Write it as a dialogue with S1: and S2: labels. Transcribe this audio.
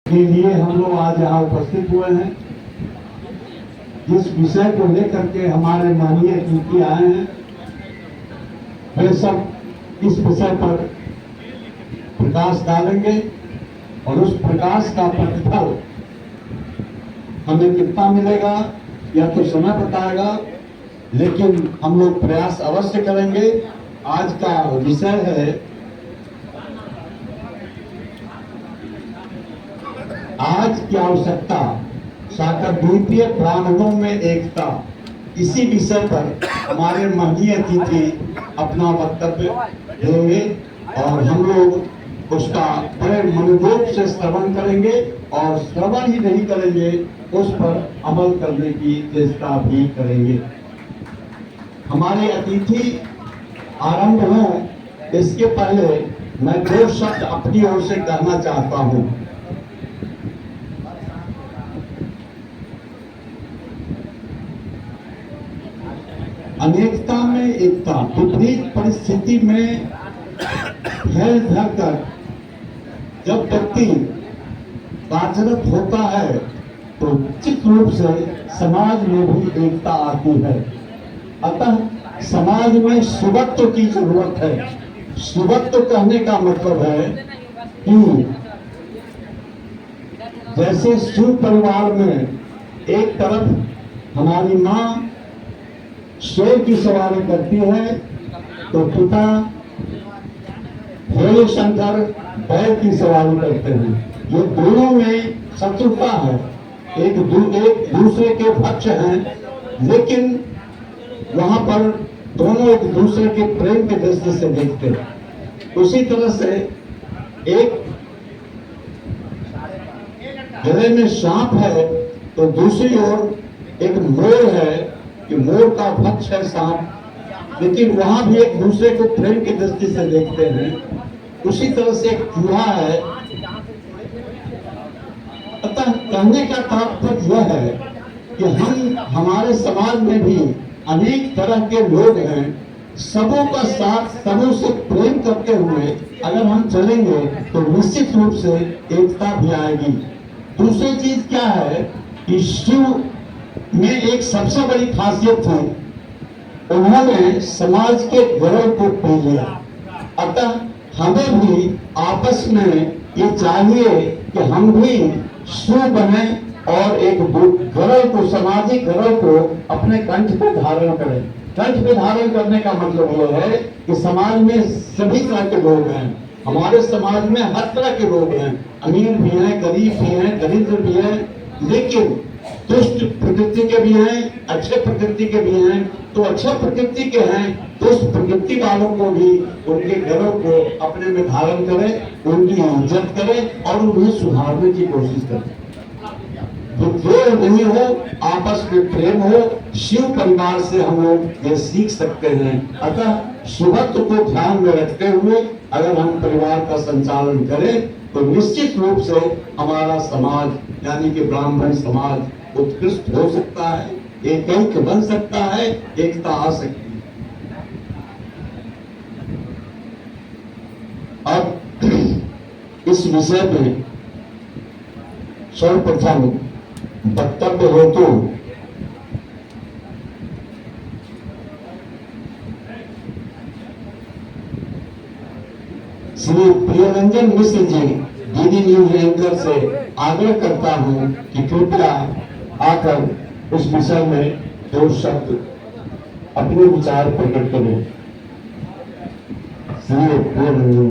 S1: के लिए हम लोग आज यहाँ उपस्थित हुए हैं। जिस विषय को लेकर के हमारे माननीय अतिथि आए हैं, वे सब इस विषय पर प्रकाश डालेंगे और उस प्रकाश का प्रतिफल हमें कितना मिलेगा यह तो समय बताएगा, लेकिन हम लोग प्रयास अवश्य करेंगे। आज का विषय है आज की आवश्यकता, साकरद्वीपीय प्रांगणों में एकता। इसी विषय पर हमारे माननीय अतिथि अपना वक्तव्य देंगे और हम लोग उसका बड़े मनोयोग से श्रवण करेंगे और श्रवण ही नहीं करेंगे, उस पर अमल करने की चेष्टा भी करेंगे। हमारे अतिथि आरंभ हों इसके पहले मैं दो शब्द अपनी ओर से कहना चाहता हूं। अनेकता में एकता। विपरीत परिस्थिति में धैर्य धरकर जब व्यक्ति कार्यरत होता है तो निश्चित रूप से समाज में भी एकता आती है। अतः समाज में सुवत्व की जरूरत है। सुवत्व कहने का मतलब है कि जैसे शिव परिवार में एक तरफ हमारी माँ शेर की सवारी करती है तो पिता भोले शंकर बैल की सवारी करते हैं। ये दोनों में शत्रुता है, एक दूसरे के भक्ष हैं, लेकिन वहां पर दोनों एक दूसरे के प्रेम के दृष्टि से देखते हैं। उसी तरह से एक गले में सांप है तो दूसरी ओर एक मोर है कि मोर का भक्ष है सांप, लेकिन वहां भी एक दूसरे को प्रेम की दृष्टि से देखते हैं। उसी तरह से एक चूहा है। अतः कहने का तात्पर्य यह है कि हमारे समाज में भी अनेक तरह के लोग हैं। सबों का साथ, सबों से प्रेम करते हुए अगर हम चलेंगे तो निश्चित रूप से एकता भी आएगी। दूसरी चीज क्या है कि शिव में एक सबसे बड़ी खासियत थी, उन्होंने समाज के गौरव को पी लिया। अतः हमें भी आपस में ये चाहिए कि हम भी शिव बने और एक गौरव को, सामाजिक गौरव को अपने कंठ पे धारण करें। कंठ पे धारण करने का मतलब यह है कि समाज में सभी तरह के लोग हैं। हमारे समाज में हर तरह के लोग हैं, अमीर भी हैं, गरीब भी हैं, दरिद्र भी हैं, लेकिन दुष्ट प्रकृति के भी हैं, अच्छे प्रकृति के भी हैं। तो अच्छे प्रकृति के हैं, दुष्ट प्रकृति वालों को भी उनके घरों को अपने में धारण करें, उनकी इज्जत करें और उन्हें सुधारने की कोशिश करें। विद्रोह नहीं हो, आपस में प्रेम हो। शिव परिवार से हम लोग ये सीख सकते हैं। अतः शिवत्व को ध्यान में रखते हुए अगर हम परिवार का संचालन करें तो निश्चित रूप से हमारा समाज यानी कि ब्राह्मण समाज उत्कृष्ट हो सकता है, एक बन सकता है, एकता आ सकती है। अब इस विषय में सर्वप्रथम वक्तव्य हेतु Shri Priyaranjan Mishra ji DD news anchor से आग्रह करता हूं कि कृपया आकर उस विषय में दो शब्द अपने विचार प्रकट करें। श्री प्रियरंजन।